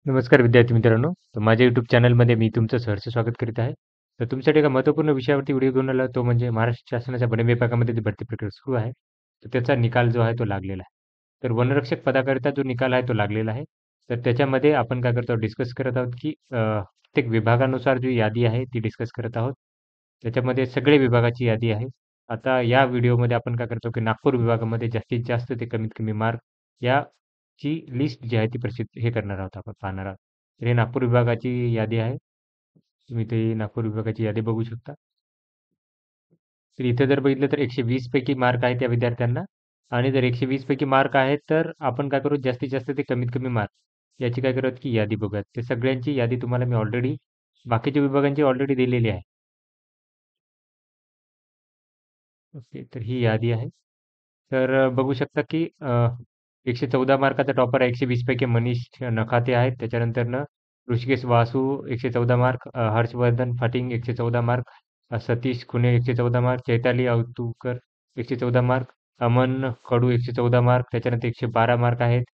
नमस्कार विद्यार्थी मित्रांनो. तर माझ्या YouTube चॅनलमध्ये मी तुमचं सहर्ष स्वागत करीत आहे. तर तुमच्यासाठी एका महत्त्वपूर्ण विषयावरती व्हिडिओ घेऊन आला तो म्हणजे महाराष्ट्र शासनाच्या वन विभागामध्ये जी भरती प्रक्रिया सुरू आहे. तर त्याचा निकाल जो आहे तो लागलेला आहे. तर वनरक्षक पदाकरिता जो निकाल आहे तो लागलेला आहे. तर त्याच्यामध्ये आपण काय करतो डिस्कस करत आहोत की प्रत्येक विभागानुसार जी यादी आहे ती डिस्कस करत आहोत. त्याच्यामध्ये सगळे विभागाची यादी आहे. आता या व्हिडिओमध्ये आपण काय करतो की नागपूर विभागामध्ये जास्तीत जास्त ते कमीत कमी मार्क या ची लिस्ट जी आहे ती प्रसिद्ध हे करणार आहोत आपण पाहणार आहोत. तर हे नागपूर विभागाची यादी आहे. तुम्ही ते नागपूर विभागाची यादी बघू शकता. तर इथे जर बघितलं तर 120 पैकी मार्क आहेत त्या विद्यार्थ्यांना आणि जर 120 पैकी मार्क आहेत तर आपण काय करू जास्तीत जास्त ते कमीत कमी मार्क याची काय करूयात की यादी बघूयात. ते सगळ्यांची यादी तुम्हाला मी ऑलरेडी बाकीच्या विभागांची ऑलरेडी दिलेली आहे. ओके. तर ही यादी आहे. तर बघू शकता की 114 मार्काचा टॉपर आहे. 120 पैकी मनीष नखाते आहेत. त्याच्यानंतरनं Rishikesh Vasu 114 mark, Harshvardhan Phating 114 mark, Satish Khune 114 mark, Chaitali Autukar 114 mark, Aman Kadu 114 mark, त्याच्यानंतर 112 मार्क आहेत.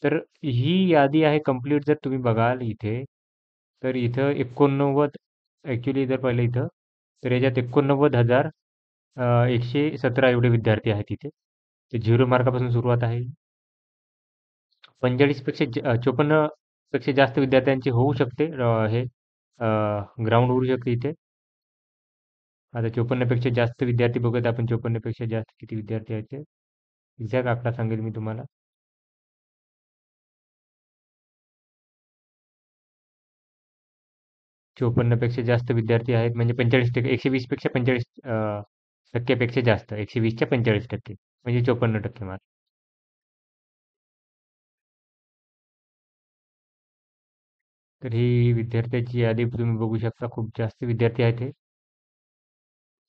तर ही यादी आहे कंप्लीट जर तुम्ही बघाल इथे, तर इथं 89 ॲक्चुअली जर पाहिलं इथं, तर याच्यात 89,000 117 एवढे विद्यार्थी आहेत इथे. ते 0 मार्कापासून सुरुवात आहे. 45 पेक्षा 54 पेक्षा जास्त विद्यार्थ्यांची होऊ शकते हे ग्राउंड उरू शकते इथे. आता 54 पेक्षा जास्त विद्यार्थी बघत आपण 54 पेक्षा जास्त किती विद्यार्थी आहेत ते. एक्झॅक्ट आकडा सांगेल मी तुम्हाला. 54 पेक्षा जास्त विद्यार्थी आहेत म्हणजे 45% 120 पेक्षा 45 टक्क्यापेक्षा जास्त. 120 च्या 45% म्हणजे 54% मार्क. तर ही विद्यार्थ्याची यादी तुम्ही बघू शकता. खूप जास्त विद्यार्थी आहेत हे.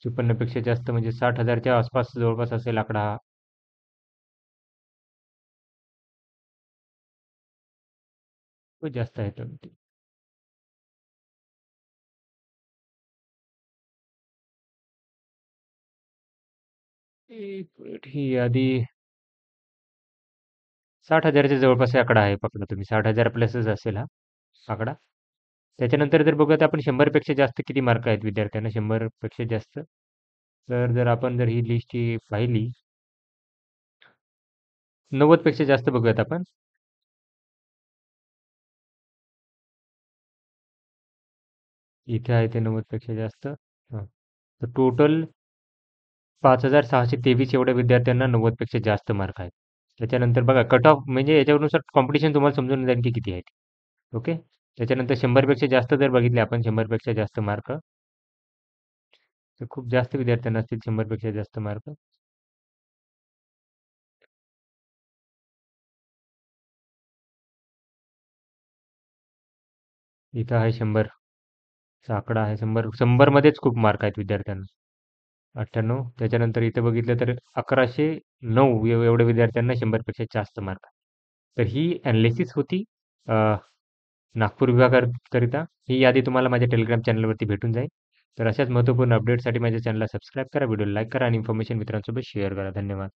54 पेक्षा जास्त म्हणजे 60,000च्या आसपास जवळपास असेल आकडा हा. खूप जास्त आहे तर ते. एक मिनिट ही यादी 60,000च्या जवळपास हा आकडा आहे पकडा तुम्ही. 60,000 प्लसच असेल हा आकडा. त्याच्यानंतर जर बघूयात आपण 100 पेक्षा जास्त किती मार्क आहेत विद्यार्थ्यांना 100 पेक्षा जास्त. जर आपण जर ही लिस्ट पाहिली 90 पेक्षा जास्त बघूयात आपण. इथे आहे ते 90 पेक्षा जास्त. हां. तर टोटल 5,623 एवढ्या विद्यार्थ्यांना 90 पेक्षा जास्त मार्क आहेत. त्याच्यानंतर बघा कट ऑफ म्हणजे याच्यावरनुसार कॉम्पिटिशन तुम्हाला समजून जाईल की किती आहे. ओके. त्याच्यानंतर 100 पेक्षा जास्त जर बघितले आपण 100 पेक्षा जास्त मार्क तर खूप जास्त विद्यार्थ्यांना असतील 100 पेक्षा जास्त मार्क. इथं आहे 100 चा आकडा आहे. 100 मध्येच खूप मार्क आहेत विद्यार्थ्यांना. 98 त्याच्यानंतर इथे बघितलं तर 1109 एवढ्या विद्यार्थ्यांना 100 पेक्षा जास्त मार्क. तर ही ॲनालिसिस होती अ, नागपूर विभागाकरिता. ही यादी तुम्हाला माझ्या टेलिग्राम चॅनलवरती भेटून जाईल. तर अशाच महत्त्वपूर्ण अपडेटसाठी माझ्या चॅनलला सबस्क्राईब करा, व्हिडिओला लाईक करा आणि इन्फॉर्मेशन मित्रांसोबत शेअर करा. धन्यवाद.